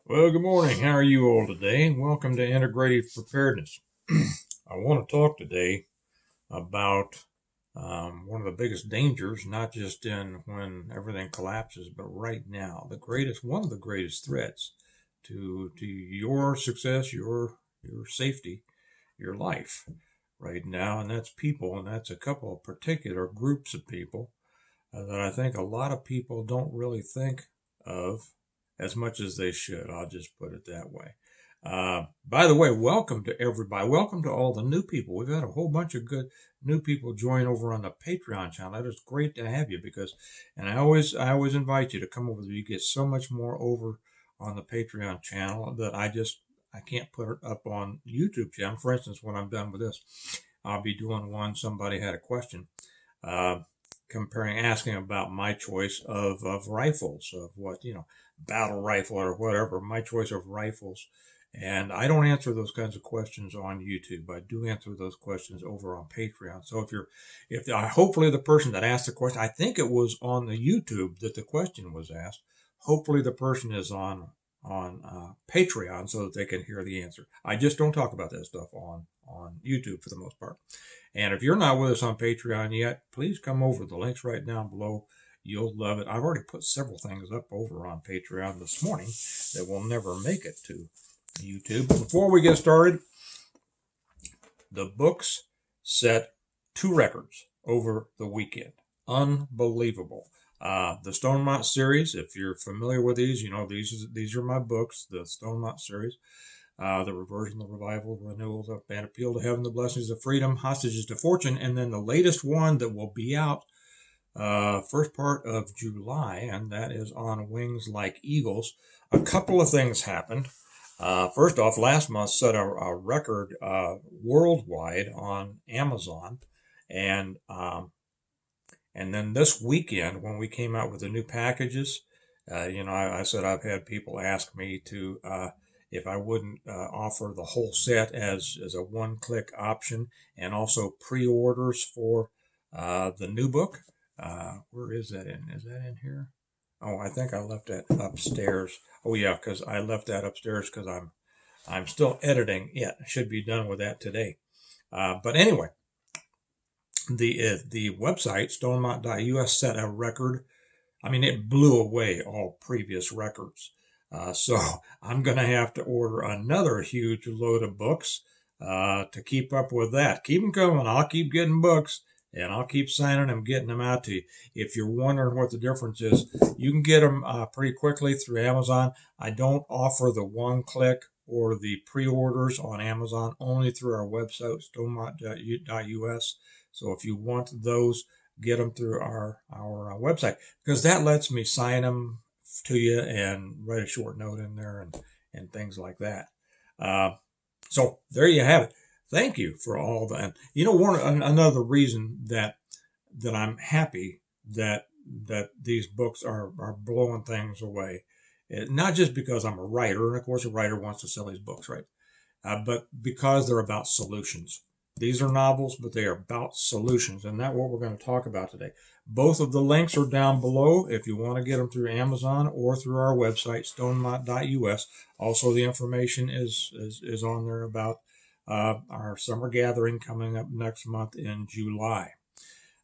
Well, good morning. How are you all today? Welcome to Integrative Preparedness. I want to talk today about one of the biggest dangers, not just in when everything collapses, but right now. One of the greatest threats to your success, your safety, your life right now, and that's people, and that's a couple of particular groups of people that I think a lot of people don't really think of as much as they should. I'll just put it that way. By the way, welcome to everybody. Welcome to all the new people. We've had a whole bunch of good new people join over on the Patreon channel. That is great to have you and I always invite you to come over there. You get so much more over on the Patreon channel that I can't put it up on YouTube channel. For instance, when I'm done with this, I'll be doing one. Somebody had a question. Uh, asking about my choice of rifles, of battle rifle or whatever, my choice of rifles. And I don't answer those kinds of questions on YouTube. I do answer those questions over on Patreon. So hopefully the person that asked the question, I think it was on the YouTube that the question was asked. Hopefully the person is on Patreon so that they can hear the answer. I just don't talk about that stuff on YouTube for the most part. And if you're not with us on Patreon yet, please come over. The link's right down below. You'll love it. I've already put several things up over on Patreon this morning that will never make it to YouTube. Before we get started, the books set 2 records over the weekend. Unbelievable. The Stonemont series, if you're familiar with these, you know these are my books, the Stonemont series. The Reversion, the Revival, the Renewal, the Band Appeal to Heaven, the Blessings of Freedom, Hostages to Fortune, and then the latest one that will be out first part of July, and that is On Wings Like Eagles. A couple of things happened. First off, last month set a record worldwide on Amazon, and then this weekend when we came out with the new packages, I said I've had people ask me to if I wouldn't offer the whole set as a one-click option, and also pre-orders for the new book. Where is that in? Is that in here? Oh, I think I left that upstairs. Oh yeah, because I left that upstairs because I'm still editing it. I should be done with that today. But anyway, the website stonemont.us set a record. I mean, it blew away all previous records. So I'm going to have to order another huge load of books to keep up with that. Keep them coming. I'll keep getting books, and I'll keep signing them, getting them out to you. If you're wondering what the difference is, you can get them pretty quickly through Amazon. I don't offer the one-click or the pre-orders on Amazon, only through our website, stonemont.us. So if you want those, get them through our website, because that lets me sign them to you and write a short note in there and things like that. So there you have it. Thank you for all that. You know, another reason that I'm happy that these books are blowing things away, not just because I'm a writer, and of course a writer wants to sell his books, right? But because they're about solutions. These are novels, but they are about solutions, and that's what we're going to talk about today. Both of the links are down below if you want to get them through Amazon or through our website, stonemont.us. Also, the information is on there about our summer gathering coming up next month in July,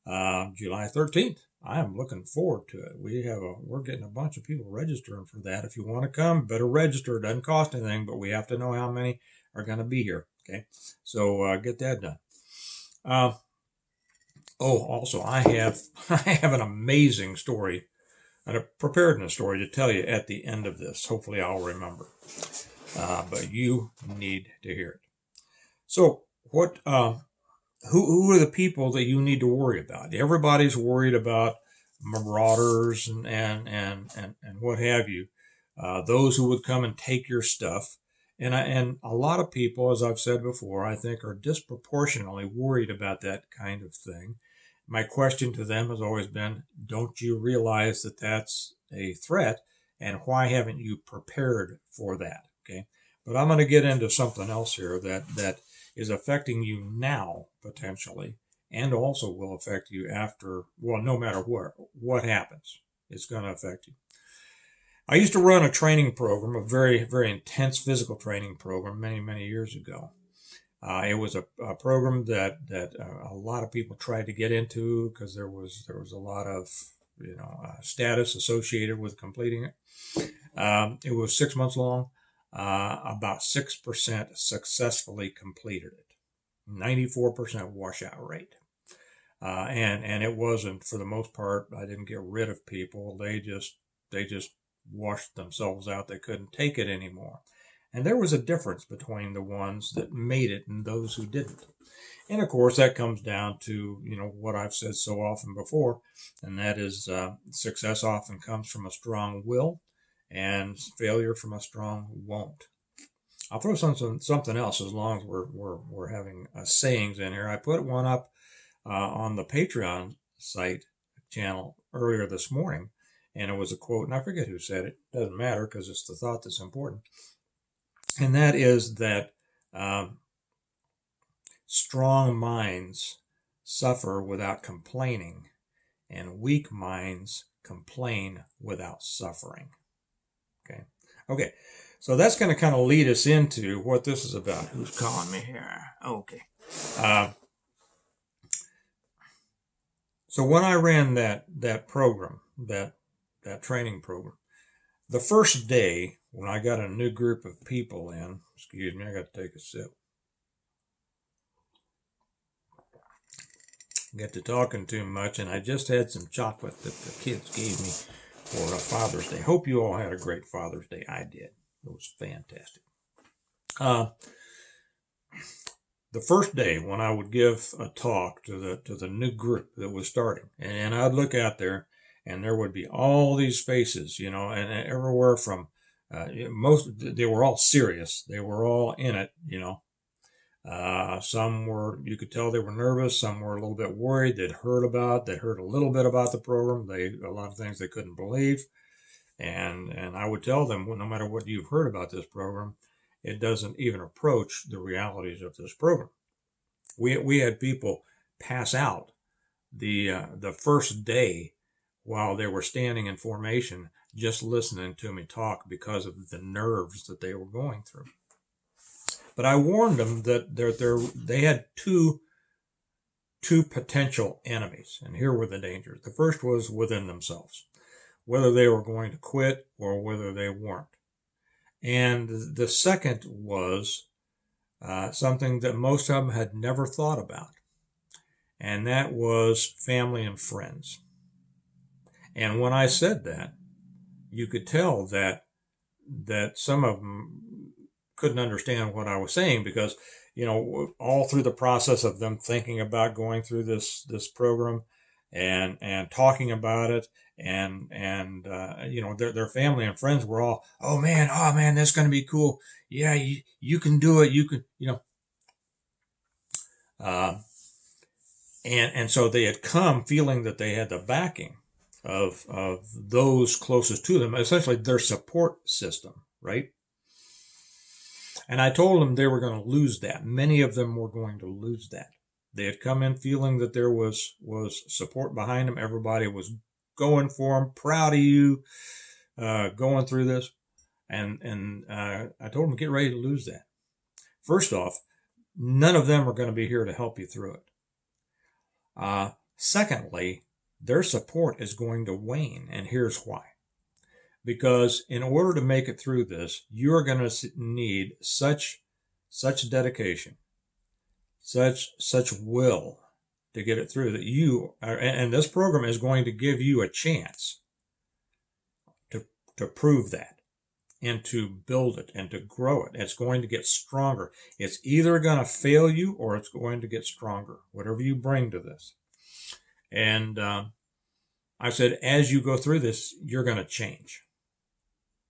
July 13th. I am looking forward to it. We're getting a bunch of people registering for that. If you want to come, better register. It doesn't cost anything, but we have to know how many are going to be here. Okay, so get that done. Also, I have an amazing story, and a preparedness story to tell you at the end of this. Hopefully, I'll remember. But you need to hear it. So, what? Who are the people that you need to worry about? Everybody's worried about marauders and what have you. Those who would come and take your stuff. And a lot of people, as I've said before, I think are disproportionately worried about that kind of thing. My question to them has always been, don't you realize that that's a threat? And why haven't you prepared for that? Okay. But I'm going to get into something else here that is affecting you now, potentially, and also will affect you after, well, no matter what happens, it's going to affect you. I used to run a training program, a very, very intense physical training program many, many years ago. It was a program that a lot of people tried to get into because there was a lot of status associated with completing it. It was 6 months long. About 6% successfully completed it. 94% washout rate. And it wasn't, for the most part, I didn't get rid of people. They just washed themselves out. They couldn't take it anymore. And there was a difference between the ones that made it and those who didn't. And of course, that comes down to, what I've said so often before, and that is success often comes from a strong will and failure from a strong won't. I'll throw something else as long as we're having sayings in here. I put one up on the Patreon site channel earlier this morning, and it was a quote, and I forget who said it. Doesn't matter because it's the thought that's important. And that is that strong minds suffer without complaining, and weak minds complain without suffering. Okay. So that's going to kind of lead us into what this is about. Who's calling me here? Okay. So when I ran that program, that training program, the first day when I got a new group of people in, excuse me, I got to take a sip. Got to talking too much, and I just had some chocolate that the kids gave me for a Father's Day. Hope you all had a great Father's Day. I did. It was fantastic. The first day when I would give a talk to the new group that was starting, and I'd look out there, and there would be all these faces, and everywhere from they were all serious. They were all in it, Some were, you could tell they were nervous. Some were a little bit worried. They'd heard a little bit about the program. A lot of things they couldn't believe. And I would tell them, well, no matter what you've heard about this program, it doesn't even approach the realities of this program. We had people pass out the first day while they were standing in formation, just listening to me talk because of the nerves that they were going through. But I warned them that they had two potential enemies, and here were the dangers. The first was within themselves, whether they were going to quit or whether they weren't. And the second was something that most of them had never thought about, and that was family and friends. And when I said that, you could tell that some of them couldn't understand what I was saying because, all through the process of them thinking about going through this program and talking about it and their family and friends were all, oh man, that's going to be cool. Yeah, you can do it. You can, and so they had come feeling that they had the backing of those closest to them, essentially their support system, right? And I told them they were going to lose that. Many of them were going to lose that. They had come in feeling that there was support behind them. Everybody was going for them, proud of you, going through this. And I told them, get ready to lose that. First off, none of them are going to be here to help you through it. Secondly, their support is going to wane, and here's why. Because in order to make it through this, you're going to need such dedication, such will to get it through that you are, and this program is going to give you a chance to prove that and to build it and to grow it. It's going to get stronger. It's either going to fail you or it's going to get stronger, whatever you bring to this. And I said, as you go through this, you're going to change.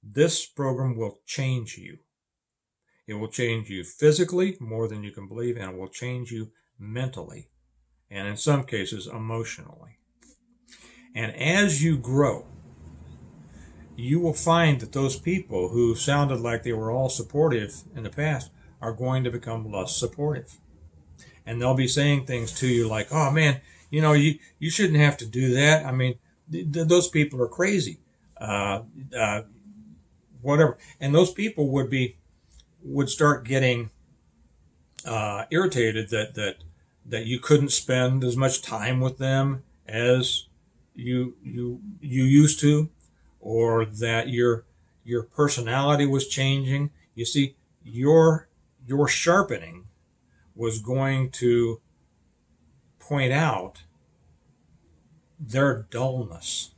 This program will change you. It will change you physically more than you can believe, and it will change you mentally, and in some cases, emotionally. And as you grow, you will find that those people who sounded like they were all supportive in the past are going to become less supportive. And they'll be saying things to you like, oh man, you shouldn't have to do that. I mean, those people are crazy. whatever. And those people would start getting irritated that you couldn't spend as much time with them as you used to, or that your personality was changing. You see, your sharpening was going to point out their dullness.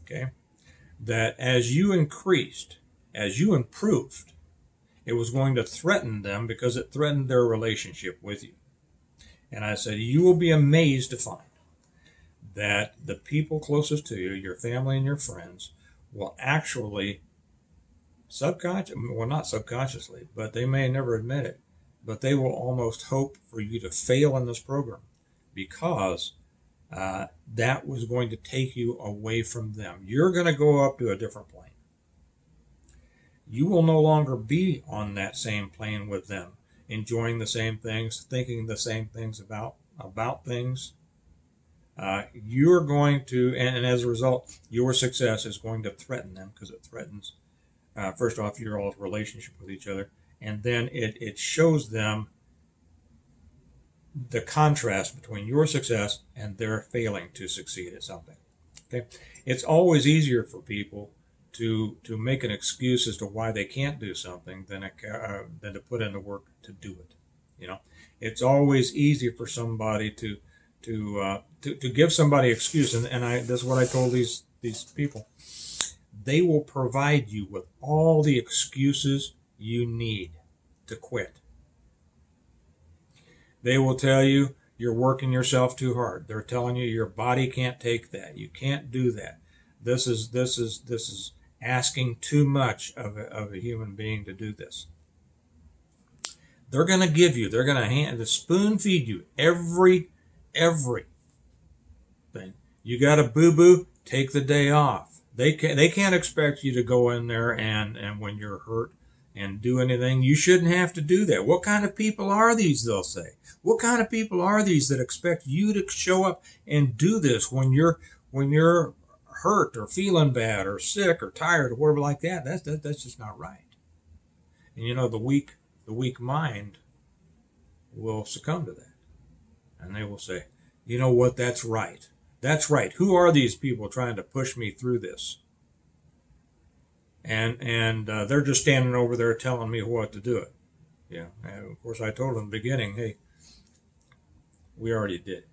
Okay, that as you increased, as you improved, it was going to threaten them because it threatened their relationship with you. And I said, you will be amazed to find that the people closest to you, your family and your friends, will actually not subconsciously, but they may never admit it, but they will almost hope for you to fail in this program because that was going to take you away from them. You're going to go up to a different plane. You will no longer be on that same plane with them, enjoying the same things, thinking the same things about things. You're going to, and as a result, your success is going to threaten them because it threatens, first off, your all's relationship with each other, and then it shows them the contrast between your success and their failing to succeed at something. Okay, it's always easier for people to make an excuse as to why they can't do something than to put in the work to do it. It's always easier for somebody to give somebody excuse, and that's what I told these people. They will provide you with all the excuses you need to quit. They will tell you you're working yourself too hard. They're telling you your body can't take that. You can't do that. This is asking too much of a human being to do this. They're going to they're going to spoon feed you everything. You got a boo-boo, take the day off. They can't expect you to go in there and when you're hurt and do anything. You shouldn't have to do that. What kind of people are these, they'll say. What kind of people are these that expect you to show up and do this when you're hurt or feeling bad or sick or tired or whatever like that? That's just not right. And the weak mind will succumb to that. And they will say, you know what, that's right. That's right. Who are these people trying to push me through this? And they're just standing over there telling me what to do it. Yeah. And of course, I told them in the beginning, hey, we already did.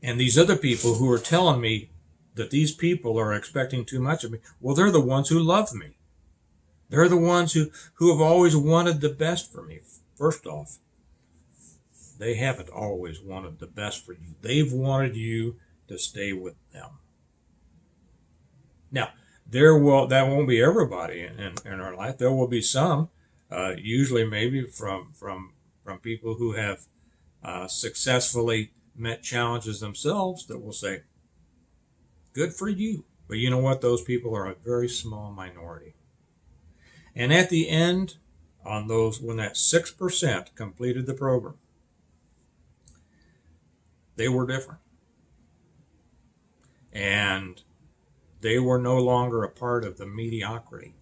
And these other people who are telling me that these people are expecting too much of me, well, they're the ones who love me. They're the ones who have always wanted the best for me. First off, they haven't always wanted the best for you. They've wanted you to stay with them. Now, that won't be everybody in our life. There will be some, usually maybe from people who have successfully met challenges themselves, that will say, good for you. But you know what? Those people are a very small minority. And at the end, when that 6% completed the program, they were different. And they were no longer a part of the mediocrity.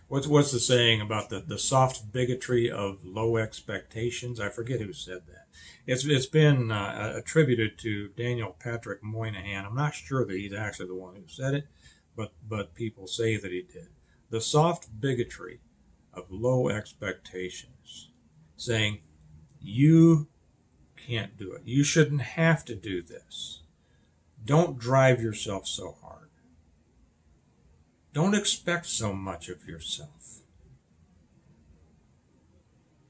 What's the saying about the soft bigotry of low expectations? I forget who said that. It's been attributed to Daniel Patrick Moynihan. I'm not sure that he's actually the one who said it, but people say that he did. The soft bigotry of low expectations, saying, you can't do it. You shouldn't have to do this. Don't drive yourself so hard. Don't expect so much of yourself.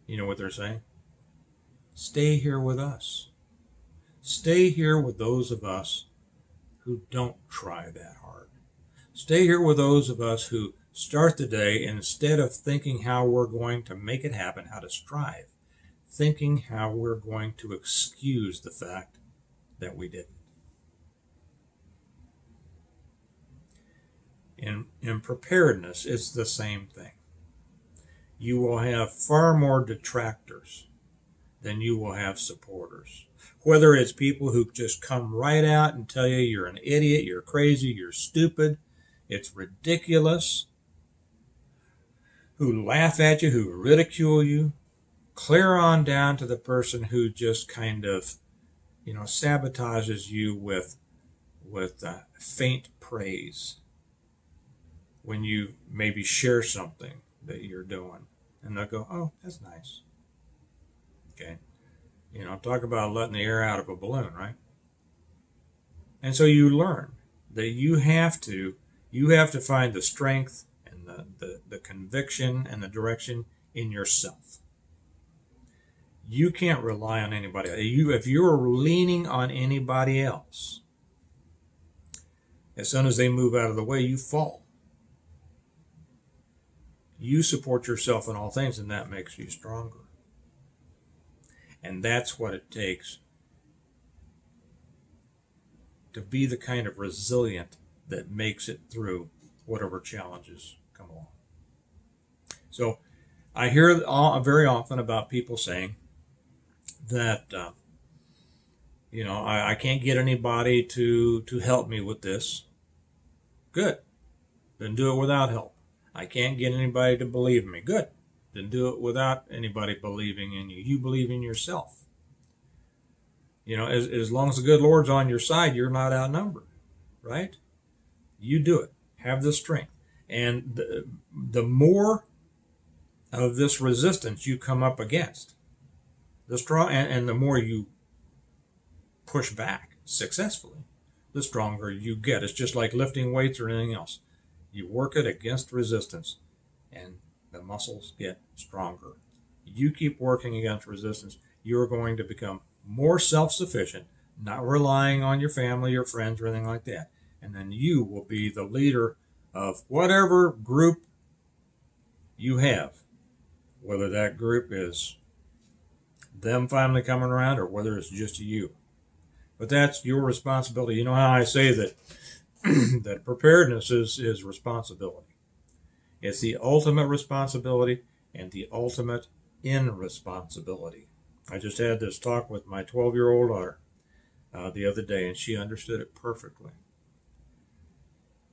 You know what they're saying? Stay here with us. Stay here with those of us who don't try that hard. Stay here with those of us who start the day, instead of thinking how we're going to make it happen, how to strive, thinking how we're going to excuse the fact that we didn't. In preparedness, it's the same thing. You will have far more detractors then you will have supporters. Whether it's people who just come right out and tell you you're an idiot, you're crazy, you're stupid, it's ridiculous, who laugh at you, who ridicule you, clear on down to the person who just kind of, sabotages you with faint praise when you maybe share something that you're doing, and they'll go, "Oh, that's nice." Okay, talk about letting the air out of a balloon, right? And so you learn that you have to find the strength and the conviction and the direction in yourself. You can't rely on anybody. If you're leaning on anybody else, as soon as they move out of the way, you fall. You support yourself in all things, and that makes you stronger. And that's what it takes to be the kind of resilient that makes it through whatever challenges come along. So I hear very often about people saying that, I can't get anybody to help me with this. Good. Then do it without help. I can't get anybody to believe in me. Good. Then do it without anybody believing in you. You believe in yourself. As long as the good Lord's on your side, you're not outnumbered, right? You do it. Have the strength. And the more of this resistance you come up against, the strong, and the more you push back successfully, the stronger you get. It's just like lifting weights or anything else. You work it against resistance, and the muscles get stronger. You keep working against resistance, you're going to become more self-sufficient, not relying on your family or friends or anything like that. And then you will be the leader of whatever group you have, whether that group is them finally coming around or whether it's just you. But that's your responsibility. You know how I say that that preparedness is responsibility. It's the ultimate responsibility and the ultimate irresponsibility. I just had this talk with my 12-year-old daughter the other day, and she understood it perfectly.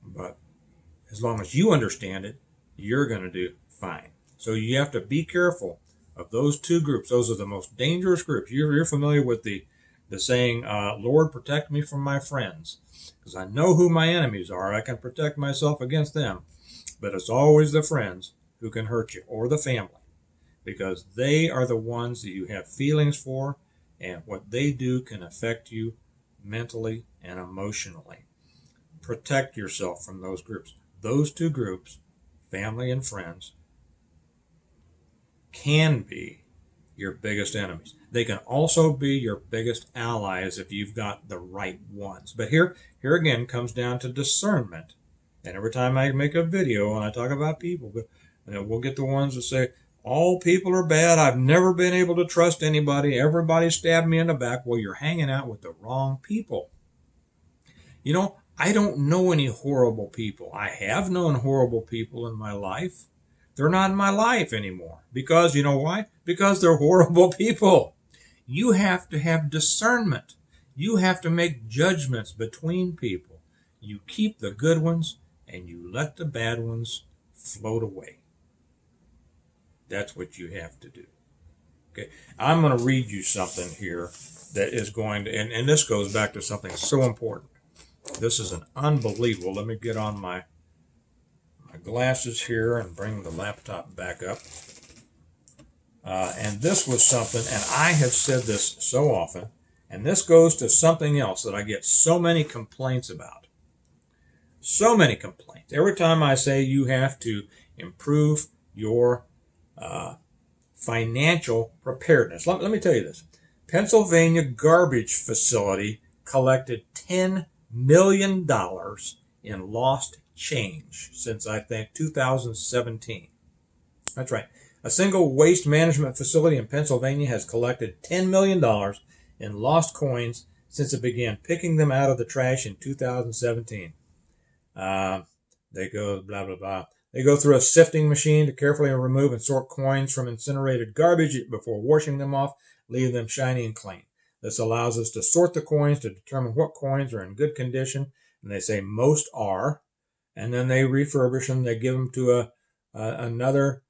But as long as you understand it, you're going to do fine. So you have to be careful of those two groups. Those are the most dangerous groups. You're familiar with the saying, Lord, protect me from my friends, because I know who my enemies are. I can protect myself against them. But it's always the friends who can hurt you, or the family, because they are the ones that you have feelings for, and what they do can affect you mentally and emotionally. Protect yourself from those groups. Those two groups, family and friends, can be your biggest enemies. They can also be your biggest allies if you've got the right ones. But here again comes down to discernment. And every time I make a video and I talk about people, we'll get the ones that say, all people are bad. I've never been able to trust anybody. Everybody stabbed me in the back. Well, you're hanging out with the wrong people. I don't know any horrible people. I have known horrible people in my life. They're not in my life anymore. Because, you know why? Because they're horrible people. You have to have discernment. You have to make judgments between people. You keep the good ones and you let the bad ones float away. That's what you have to do. Okay, I'm going to read you something here that is going to, and this goes back to something so important. This is an unbelievable. Let me get on my glasses here and bring the laptop back up. And this was something, and I have said this so often, and this goes to something else that I get so many complaints about. So many complaints. Every time I say you have to improve your financial preparedness. Let me tell you this. Pennsylvania garbage facility collected $10 million in lost change since, I think, 2017. That's right. A single waste management facility in Pennsylvania has collected $10 million in lost coins since it began picking them out of the trash in 2017. They go blah, blah, blah. They go through a sifting machine to carefully remove and sort coins from incinerated garbage before washing them off. leave them shiny and clean. This allows us to sort the coins to determine what coins are in good condition, and they say most are, and then they refurbish them. They give them to another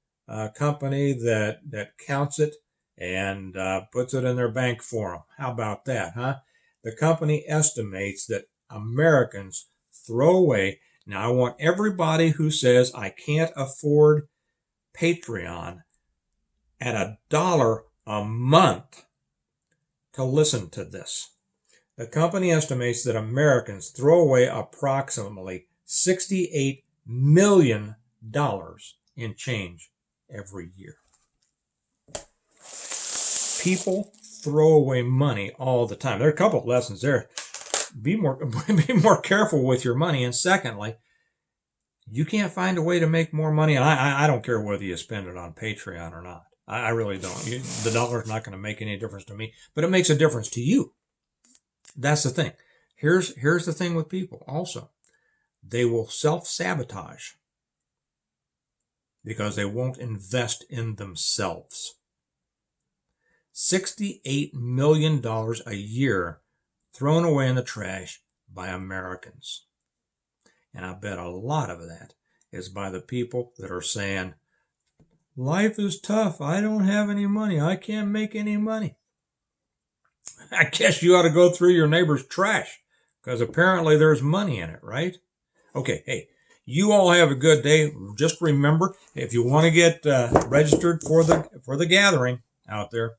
company that counts it and puts it in their bank for them. How about that, huh? The company estimates that Americans throw away. Now, I want everybody who says I can't afford Patreon at $1 a month to listen to this. The company estimates that Americans throw away approximately $68 million in change every year. People throw away money all the time. There are a couple of lessons there. Be more careful with your money. And secondly, you can't find a way to make more money. And I don't care whether you spend it on Patreon or not. I really don't. The dollar's not going to make any difference to me, but it makes a difference to you. That's the thing. Here's the thing with people also. They will self-sabotage because they won't invest in themselves. $68 million a year thrown away in the trash by Americans. And I bet a lot of that is by the people that are saying, life is tough. I don't have any money. I can't make any money. I guess you ought to go through your neighbor's trash because apparently there's money in it, right? Okay, hey, you all have a good day. Just remember, if you want to get registered for the gathering out there,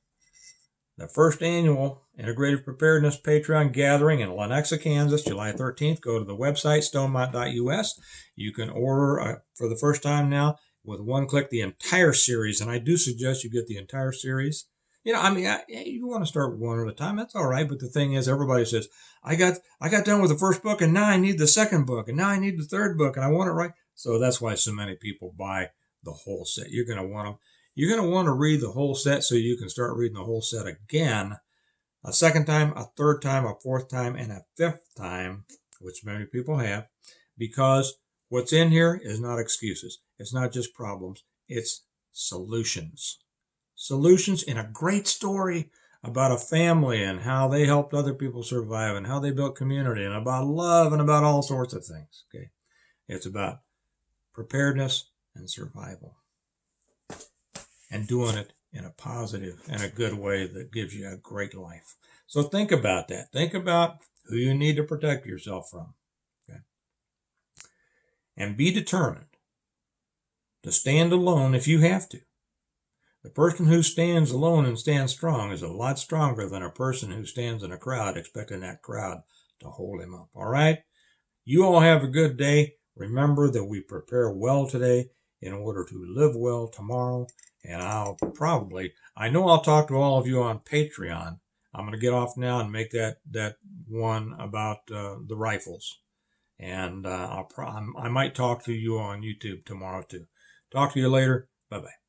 the first annual Integrative Preparedness Patreon gathering in Lenexa, Kansas, July 13th. Go to the website, stonemont.us. You can order for the first time now with one click the entire series, and I do suggest you get the entire series. You know, I mean, you want to start one at a time. That's all right. But the thing is, everybody says, I got done with the first book, and now I need the second book, and now I need the third book, and I want it right. So that's why so many people buy the whole set. You're going to want to read the whole set so you can start reading the whole set again a second time, a third time, a fourth time, and a fifth time, which many people have, because what's in here is not excuses. It's not just problems. It's solutions. Solutions in a great story about a family and how they helped other people survive and how they built community and about love and about all sorts of things. Okay, it's about preparedness and survival and doing it in a positive and a good way that gives you a great life. So think about that. Think about who you need to protect yourself from. Okay, and be determined to stand alone if you have to. The person who stands alone and stands strong is a lot stronger than a person who stands in a crowd expecting that crowd to hold him up. All right? You all have a good day. Remember that we prepare well today in order to live well tomorrow. And I know I'll talk to all of you on Patreon. I'm going to get off now and make that one about the rifles. And I might talk to you on YouTube tomorrow too. Talk to you later. Bye-bye.